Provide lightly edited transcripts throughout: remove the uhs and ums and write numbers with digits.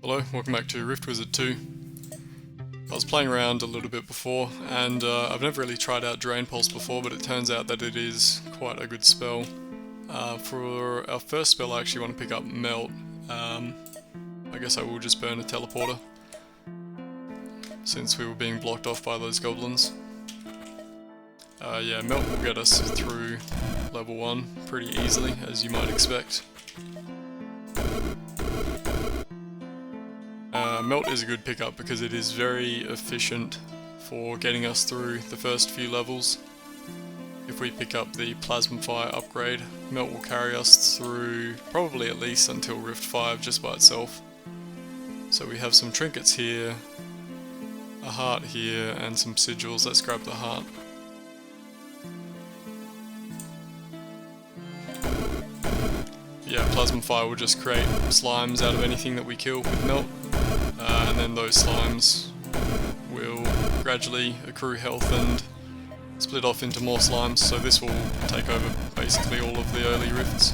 Hello, welcome back to Rift Wizard 2. I was playing around a little bit before, and I've never really tried out Drain Pulse before, but it turns out that it is quite a good spell. For our first spell I actually want to pick up Melt. I guess I will just burn a teleporter, since we were being blocked off by those goblins. Yeah, Melt will get us through level 1 pretty easily, as you might expect. Melt is a good pickup because it is very efficient for getting us through the first few levels. If we pick up the Plasma Fire upgrade, Melt will carry us through probably at least until Rift 5 just by itself. So we have some trinkets here, a heart here, and some sigils. Let's grab the heart. Yeah, Plasma Fire will just create slimes out of anything that we kill with Melt. And then those slimes will gradually accrue health and split off into more slimes, so this will take over basically all of the early rifts.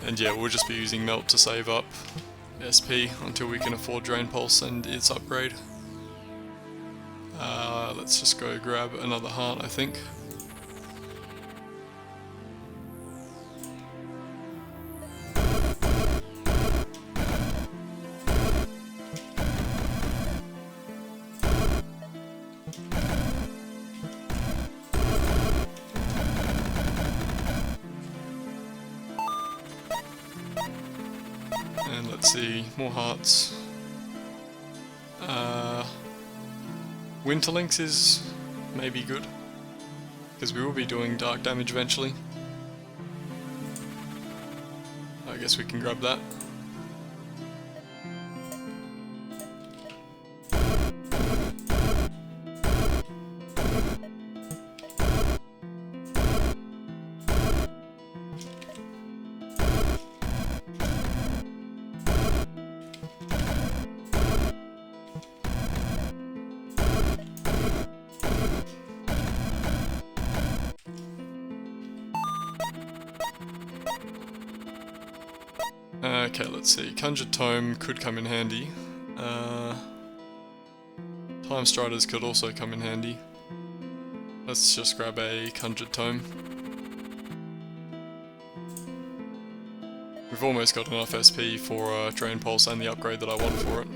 And yeah, we'll just be using Melt to save up SP until we can afford Drain Pulse and its upgrade. Let's just go grab another heart, I think. And let's see, more hearts. Winterlinks is maybe good, because we will be doing dark damage eventually. I guess we can grab that. Okay, let's see. Conjured Tome could come in handy. Time Striders could also come in handy. Let's just grab a Conjured Tome. We've almost got enough SP for Drain Pulse and the upgrade that I want for it.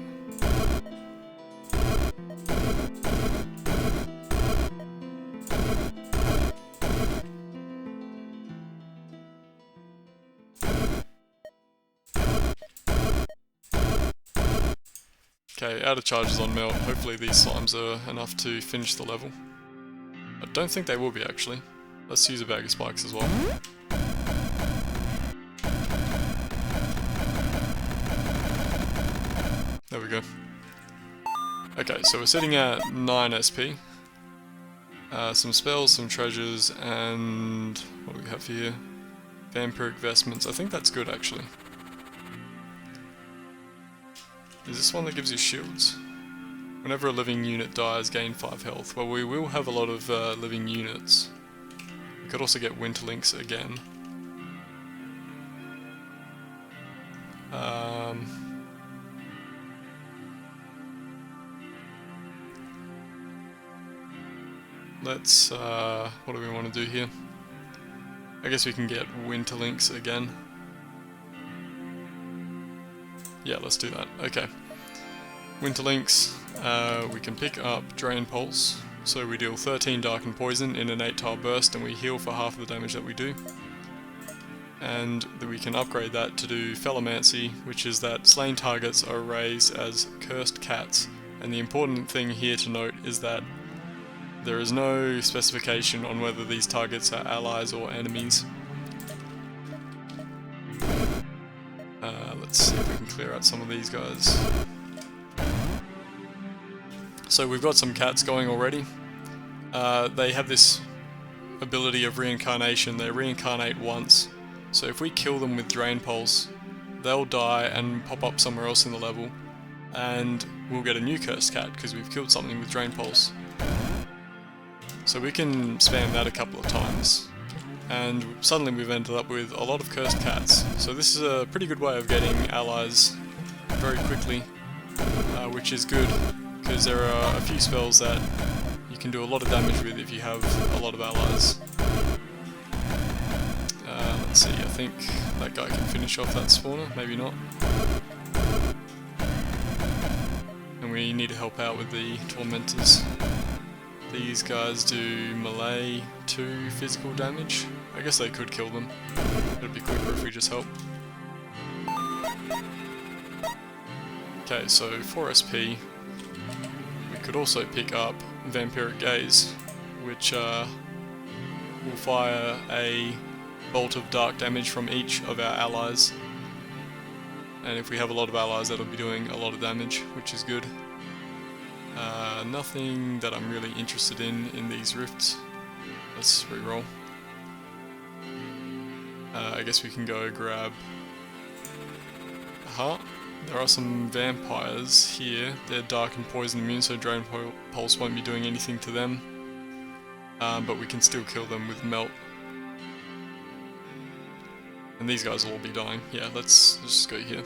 Okay, out of charges on Melt. Hopefully these slimes are enough to finish the level. I don't think they will be, actually. Let's use a bag of spikes as well. There we go. Okay, so we're sitting at 9 SP. Some spells, some treasures, and what do we have here? Vampiric Vestments. I think that's good, actually. Is this one that gives you shields? Whenever a living unit dies, gain 5 health. Well, we will have a lot of living units. We could also get Winterlinks again. Let's, what do we want to do here? I guess we can get Winterlinks again. Yeah, let's do that. Okay. Winterlinks, we can pick up Drain Pulse, so we deal 13 Dark and Poison in an 8-tile burst, and we heal for half of the damage that we do. And we can upgrade that to do Fellomancy, which is that slain targets are raised as cursed cats. And the important thing here to note is that there is no specification on whether these targets are allies or enemies. Let's see if we can clear out some of these guys. So we've got some cats going already. They have this ability of reincarnation. They reincarnate once. So if we kill them with Drain Pulse, they'll die and pop up somewhere else in the level. And we'll get a new cursed cat because we've killed something with Drain Pulse. So we can spam that a couple of times. and suddenly we've ended up with a lot of cursed cats. So this is a pretty good way of getting allies very quickly, which is good, because there are a few spells that you can do a lot of damage with if you have a lot of allies. Let's see, I think that guy can finish off that spawner, maybe not. And we need to help out with the tormentors. These guys do melee 2 physical damage. I guess they could kill them. It'd be quicker if we just help. Okay, so 4 SP. We could also pick up Vampiric Gaze, which will fire a bolt of dark damage from each of our allies. And if we have a lot of allies, that'll be doing a lot of damage, which is good. Nothing that I'm really interested in these rifts. Let's reroll. I guess we can go grab a heart. There are some vampires here. They're dark and poison immune, so Drain Pulse won't be doing anything to them. But we can still kill them with Melt. And these guys will all be dying. Yeah, let's just go here.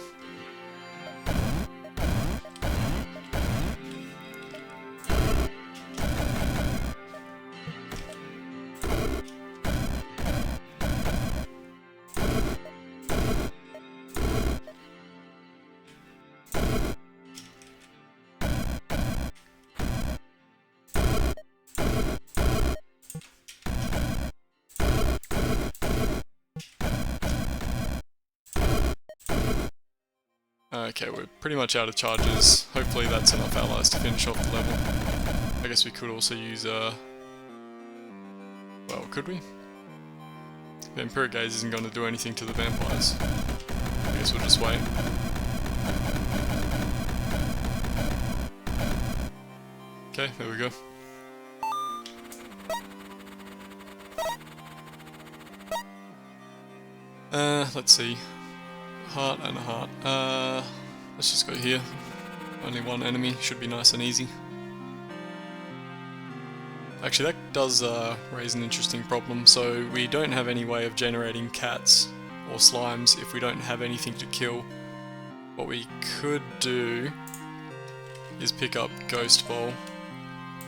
Okay, we're pretty much out of charges. Hopefully that's enough allies to finish off the level. I guess we could also use well, could we? Vampiric Gaze isn't going to do anything to the vampires. I guess we'll just wait. Okay, there we go. Let's see. Heart and a heart. Let's just go here. Only one enemy, should be nice and easy. Actually, that does raise an interesting problem. So we don't have any way of generating cats or slimes if we don't have anything to kill. What we could do is pick up Ghost Bowl,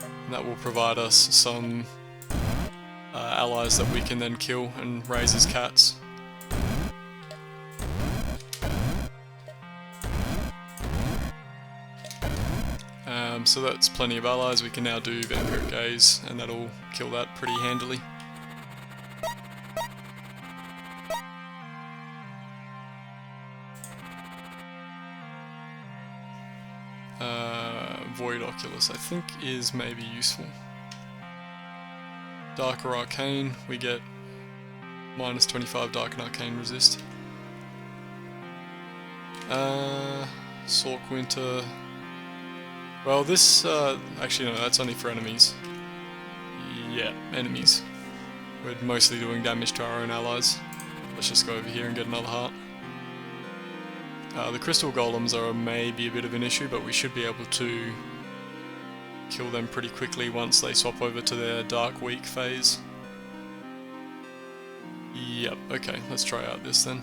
and that will provide us some allies that we can then kill and raise as cats. So that's plenty of allies. We can now do Vampiric Gaze, and that'll kill that pretty handily. Void Oculus, I think, is maybe useful. Darker Arcane, we get minus 25 Dark and Arcane resist. Sork Winter. Well, this, actually no, that's only for enemies. Yeah, enemies. We're mostly doing damage to our own allies. Let's just go over here and get another heart. The crystal golems are maybe a bit of an issue, but we should be able to kill them pretty quickly once they swap over to their dark weak phase. Yep, okay, let's try out this then.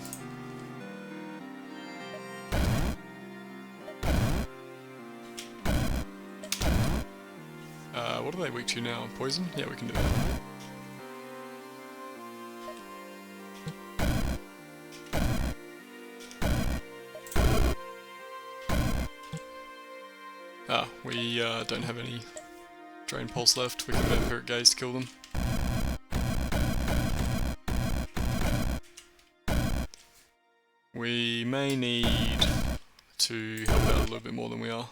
What are they weak to now? Poison? Yeah, we can do that. Ah, we don't have any Drain Pulse left. We can Vampiric Gaze to kill them. We may need to help out a little bit more than we are.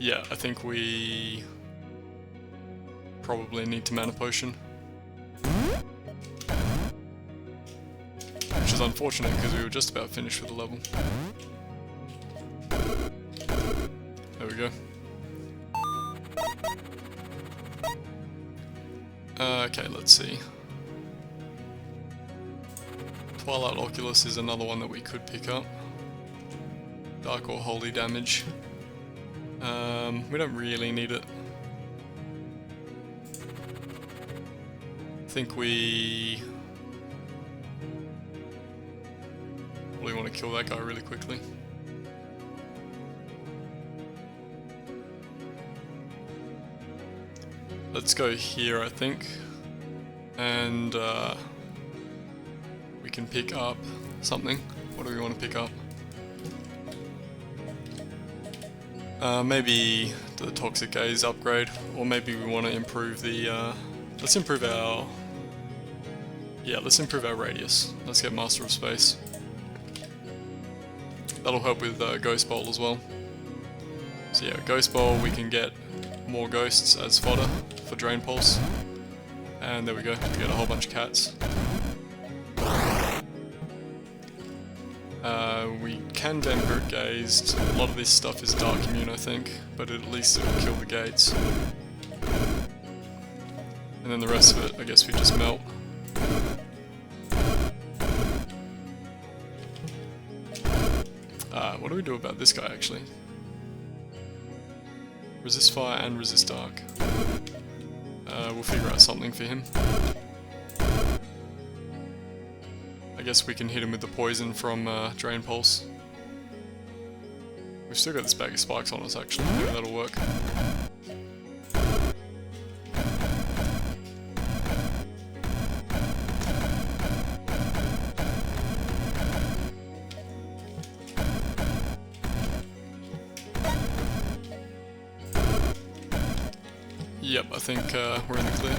Yeah, I think we probably need to Mana Potion. Which is unfortunate because we were just about finished with the level. There we go. Okay, let's see. Twilight Oculus is another one that we could pick up. Dark or Holy damage. We don't really need it. I think we probably want to kill that guy really quickly. Let's go here, I think, and we can pick up something. What do we want to pick up? Maybe the Toxic Gaze upgrade, or maybe we want to improve the, let's improve our radius. Let's get Master of Space. That'll help with Ghost Bowl as well. So yeah, Ghost Bowl, we can get more ghosts as fodder for Drain Pulse. And there we go, we get a whole bunch of cats. We can Vampiric Gaze. A lot of this stuff is Dark Immune, I think, but at least it'll kill the gates. And then the rest of it, I guess we just melt. What do we do about this guy, actually? Resist fire and resist dark. We'll figure out something for him. I guess we can hit him with the poison from Drain Pulse. We've still got this bag of spikes on us, actually. Maybe that'll work. Yep, I think we're in the clear.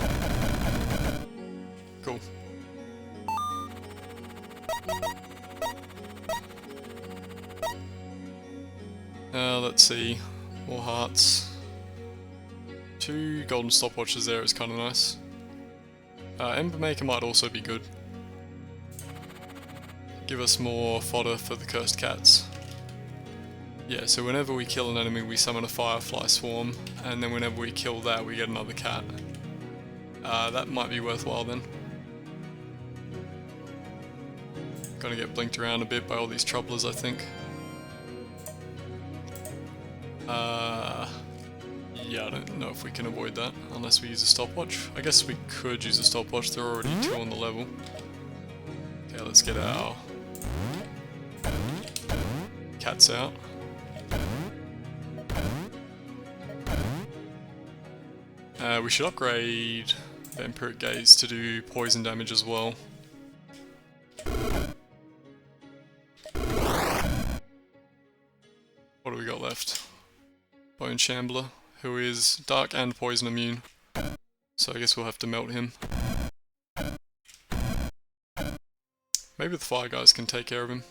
Cool. Let's see. More hearts. 2 golden stopwatches there is kind of nice. Ember Maker might also be good. Give us more fodder for the cursed cats. Yeah, so whenever we kill an enemy we summon a firefly swarm, and then whenever we kill that we get another cat. That might be worthwhile then. Gonna get blinked around a bit by all these troublers, I think. Yeah, I don't know if we can avoid that unless we use a stopwatch. I guess we could use a stopwatch, there are already 2 on the level. Okay, let's get our cats out. We should upgrade Vampiric Gaze to do poison damage as well. What do we got left? Bone Shambler, who is dark and poison immune. So I guess we'll have to melt him. Maybe the fire guys can take care of him.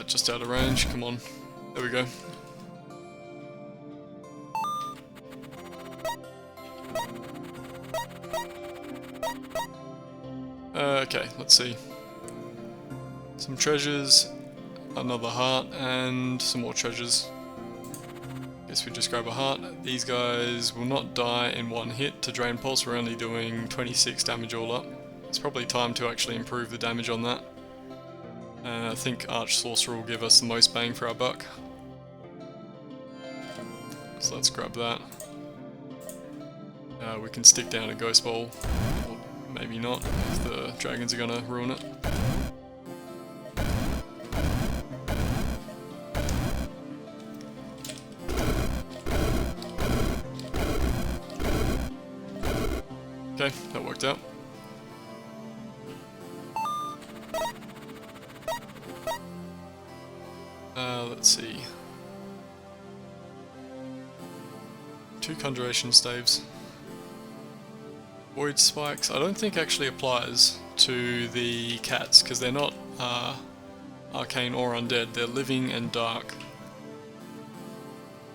Just out of range, come on. There we go. Okay, let's see. Some treasures, another heart, and some more treasures. Guess we just grab a heart. These guys will not die in one hit. To Drain Pulse, we're only doing 26 damage all up. It's probably time to actually improve the damage on that. I think Arch Sorcerer will give us the most bang for our buck. So let's grab that. We can stick down a Ghost Bowl, or maybe not, if the dragons are gonna ruin it. Okay, that worked out. Let's see. 2 Conjuration Staves. Void Spikes, I don't think actually applies to the cats, because they're not arcane or undead, they're living and dark.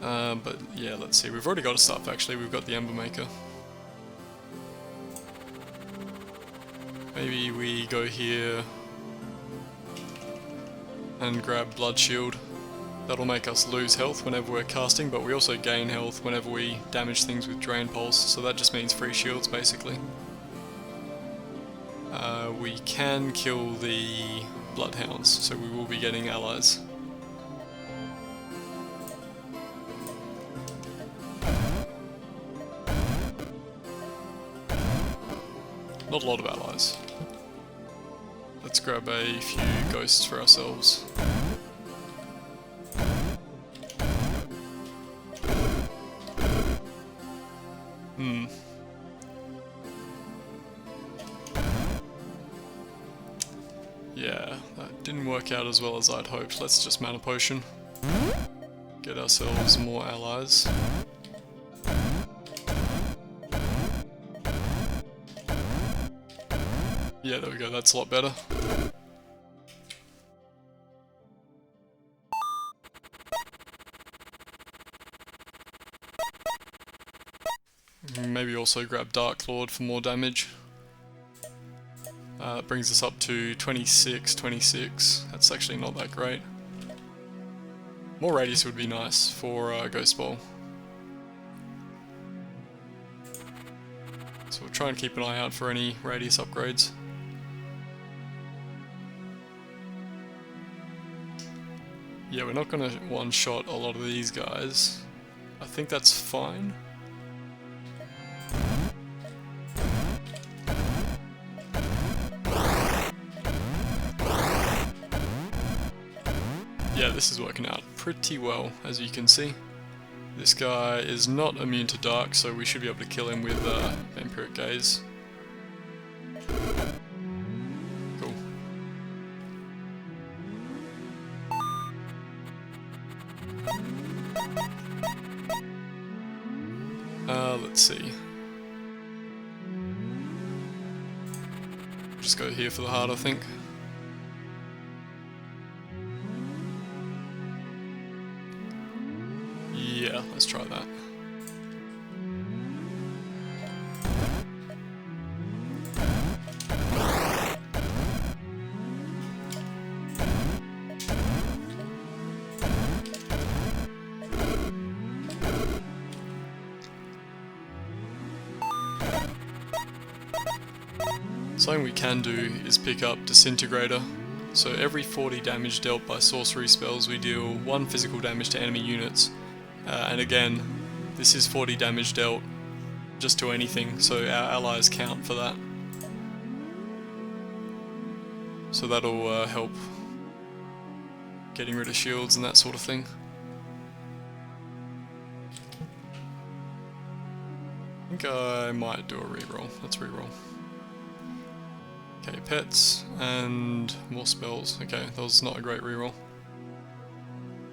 But yeah, let's see, we've already got stuff actually, we've got the Ember Maker. Maybe we go here. and grab Blood Shield. That'll make us lose health whenever we're casting, but we also gain health whenever we damage things with Drain Pulse, so that just means free shields basically. We can kill the Bloodhounds, so we will be getting allies. Not a lot of allies. Let's grab a few ghosts for ourselves. Yeah, that didn't work out as well as I'd hoped. Let's just mana potion. Get ourselves more allies. Yeah, there we go, that's a lot better. Maybe also grab Dark Lord for more damage. That brings us up to 26. That's actually not that great. More radius would be nice for Ghost Ball. So we'll try and keep an eye out for any radius upgrades. Yeah, we're not going to one-shot a lot of these guys. I think that's fine. Yeah, this is working out pretty well, as you can see. This guy is not immune to dark, so we should be able to kill him with Vampiric Gaze. Cool. Let's see. Just go here for the heart, I think. Yeah, let's try that. Something we can do is pick up Disintegrator. So every 40 damage dealt by sorcery spells, we deal 1 physical damage to enemy units. And again, this is 40 damage dealt just to anything, so our allies count for that. So that'll help getting rid of shields and that sort of thing. I think I might do a reroll. Let's reroll. Okay, pets and more spells. Okay, that was not a great reroll.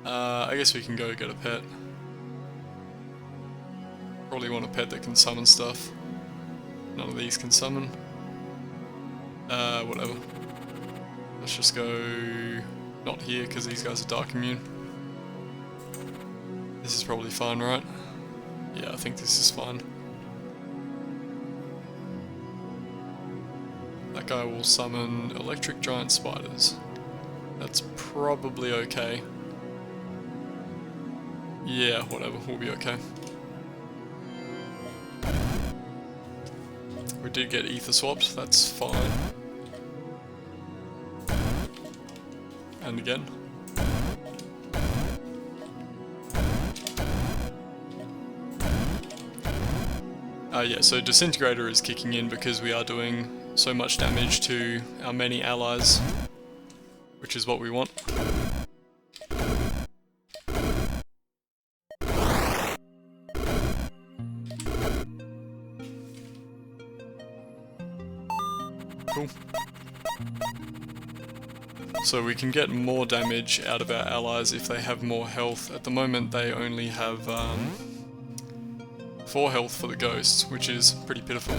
I guess we can go get a pet. Probably want a pet that can summon stuff. None of these can summon. Whatever. Let's just go not here because these guys are dark immune. This is probably fine, right? Yeah, I think this is fine. That guy will summon electric giant spiders. That's probably okay. Yeah, whatever, we'll be okay. We did get ether swapped, that's fine. And again. Yeah, so Disintegrator is kicking in because we are doing so much damage to our many allies, which is what we want. Cool. So we can get more damage out of our allies if they have more health. At the moment they only have 4 health for the ghosts, which is pretty pitiful,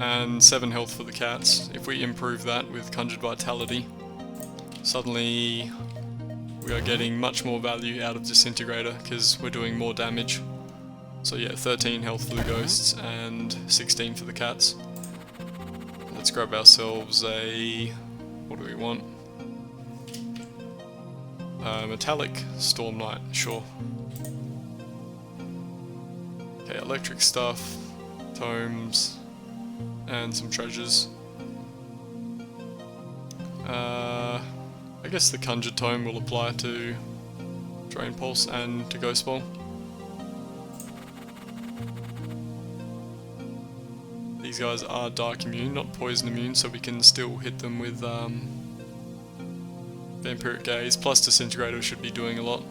and 7 health for the cats. If we improve that with Conjured Vitality, suddenly we are getting much more value out of Disintegrator because we're doing more damage. So yeah, 13 health for the ghosts and 16 for the cats. Let's grab ourselves a... what do we want? Metallic Storm Knight, sure. Okay, electric stuff, tomes, and some treasures. I guess the Conjured Tome will apply to Drain Pulse and to Ghost Ball. These guys are Dark immune, not Poison immune, so we can still hit them with Vampiric Gaze, plus Disintegrator should be doing a lot.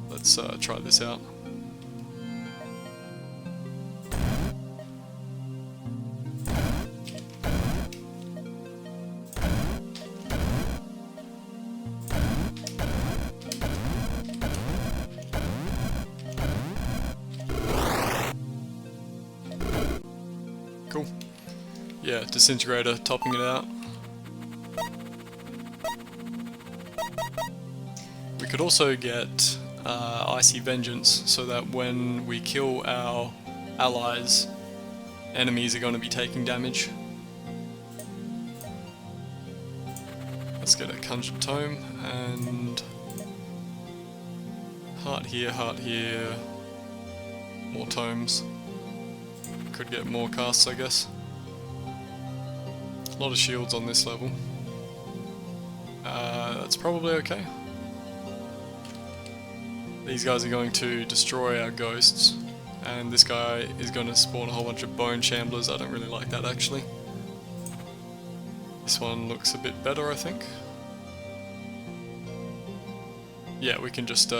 Let's try this out. Cool. Yeah, Disintegrator topping it out. We could also get Icy Vengeance, so that when we kill our allies, enemies are going to be taking damage. Let's get a Conjured Tome, and heart here, more tomes. Could get more casts, I guess. A lot of shields on this level. That's probably okay. These guys are going to destroy our ghosts, and this guy is going to spawn a whole bunch of bone shamblers. I don't really like that, actually. This one looks a bit better, I think. Yeah, we can just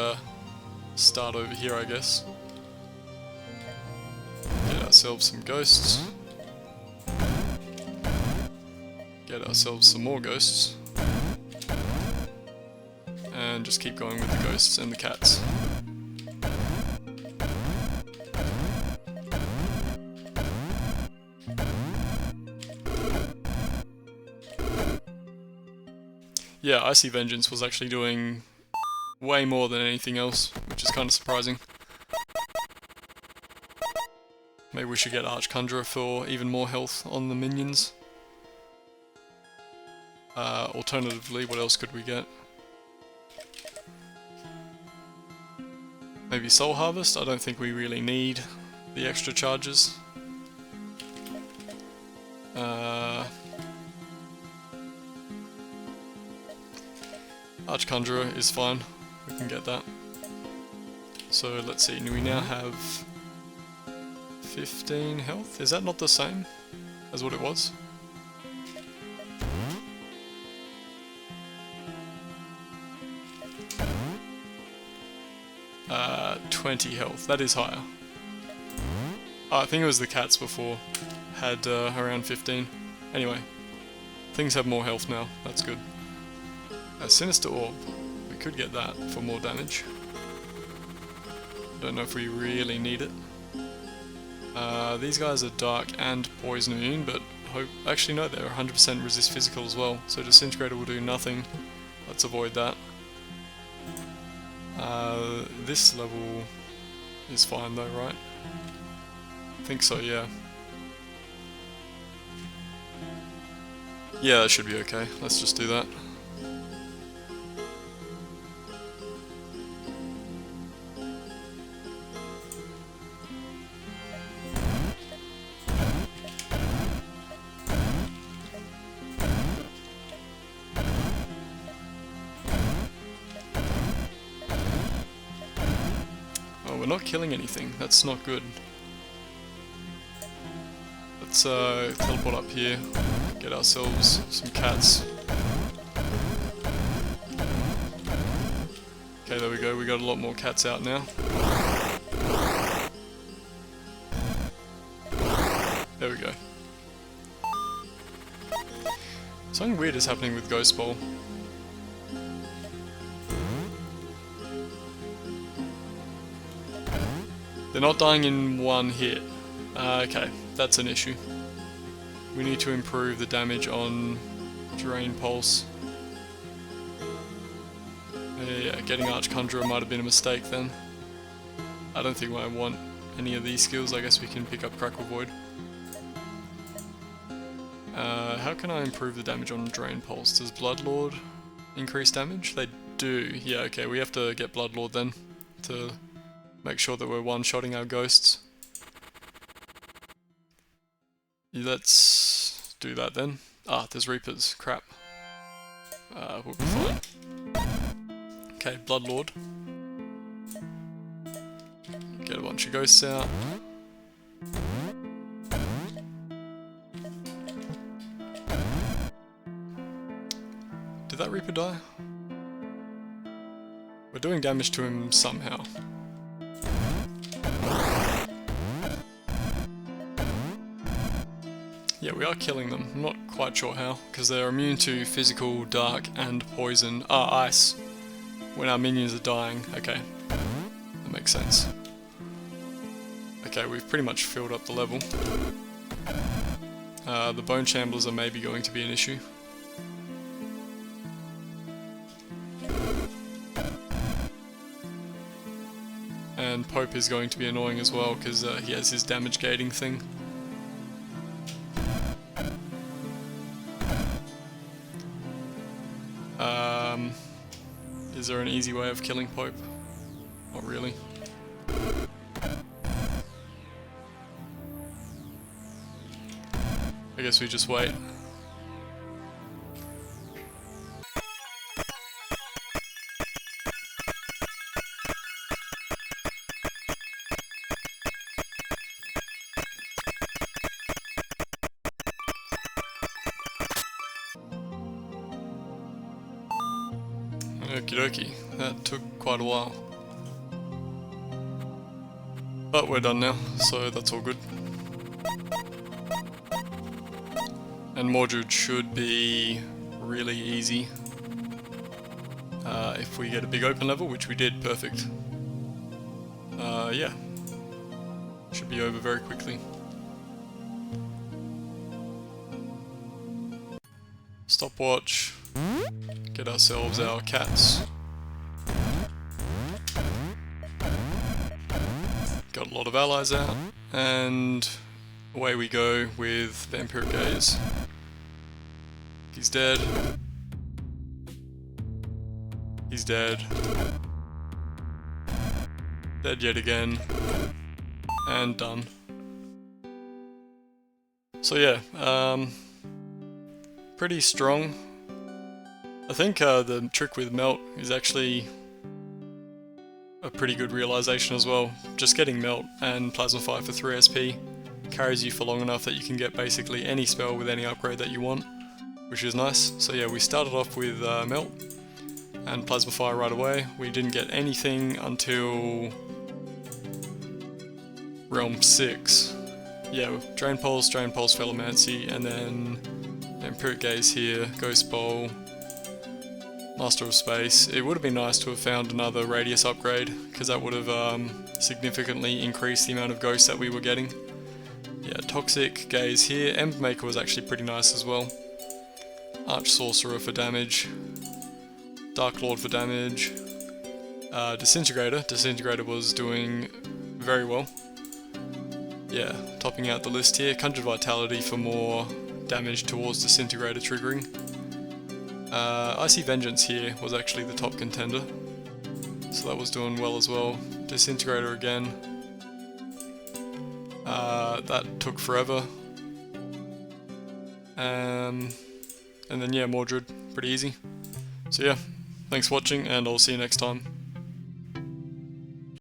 start over here, I guess. Get ourselves some ghosts. Get ourselves some more ghosts. And just keep going with the ghosts and the cats. Yeah, Icy Vengeance was actually doing way more than anything else, which is kind of surprising. Maybe we should get Archconjurer for even more health on the minions. Alternatively, what else could we get? Maybe Soul Harvest? I don't think we really need the extra charges. Archconjurer is fine, we can get that. So let's see, we now have 15 health? Is that not the same as what it was? Uh, 20 health, that is higher. Oh, I think it was the cats before had around 15. Anyway, things have more health now, that's good. A Sinister Orb, we could get that for more damage. Don't know if we really need it. These guys are Dark and Poison immune, but actually no, they're 100% resist physical as well, so Disintegrator will do nothing. Let's avoid that. This level is fine though, right? I think so, yeah. Yeah, that should be okay. Let's just do that. We're not killing anything, that's not good. Let's teleport up here, get ourselves some cats. Okay, there we go, we got a lot more cats out now. There we go. Something weird is happening with Ghost Ball. They're not dying in one hit. Okay, that's an issue. We need to improve the damage on Drain Pulse. Yeah, getting Archconjurer might have been a mistake then. I don't think I want any of these skills. I guess we can pick up Crackle Void. How can I improve the damage on Drain Pulse? Does Bloodlord increase damage? They do... Yeah, okay, we have to get Bloodlord then, to make sure that we're one-shotting our ghosts. Let's do that then. Ah, there's Reapers. Crap. We'll be fine. Okay, Bloodlord. Get a bunch of ghosts out. Did that Reaper die? We're doing damage to him somehow. Yeah, we are killing them. I'm not quite sure how, because they're immune to physical, dark, and poison. Ah, ice. When our minions are dying. Okay. That makes sense. Okay, we've pretty much filled up the level. The Bone Chamblers are maybe going to be an issue. And Pope is going to be annoying as well, because he has his damage gating thing. Is there an easy way of killing Pope? Not really. I guess we just wait. Okie dokie, that took quite a while. But we're done now, so that's all good. And Mordred should be really easy. If we get a big open level, which we did, perfect. Yeah. Should be over very quickly. Stopwatch. Get ourselves our cats. Got a lot of allies out, and away we go with Vampiric Gaze. He's dead. He's dead. Dead yet again. And done. So yeah, pretty strong. I think the trick with Melt is actually a pretty good realization as well. Just getting Melt and Plasma Fire for 3 SP carries you for long enough that you can get basically any spell with any upgrade that you want, which is nice. So yeah, we started off with Melt and Plasma Fire right away. We didn't get anything until Realm 6. Yeah, Drain Pulse, Philomancy, and then Vampiric Gaze here, Ghost Bowl, Master of Space. It would have been nice to have found another Radius upgrade, because that would have significantly increased the amount of ghosts that we were getting. Yeah, Toxic Gaze here. Ember Maker was actually pretty nice as well. Arch Sorcerer for damage. Dark Lord for damage. Disintegrator. Disintegrator was doing very well. Yeah, topping out the list here. Conjured Vitality for more damage towards Disintegrator triggering. Icy Vengeance here was actually the top contender, so that was doing well as well. Disintegrator again. That took forever. And then yeah, Mordred, pretty easy. So yeah, thanks for watching, and I'll see you next time.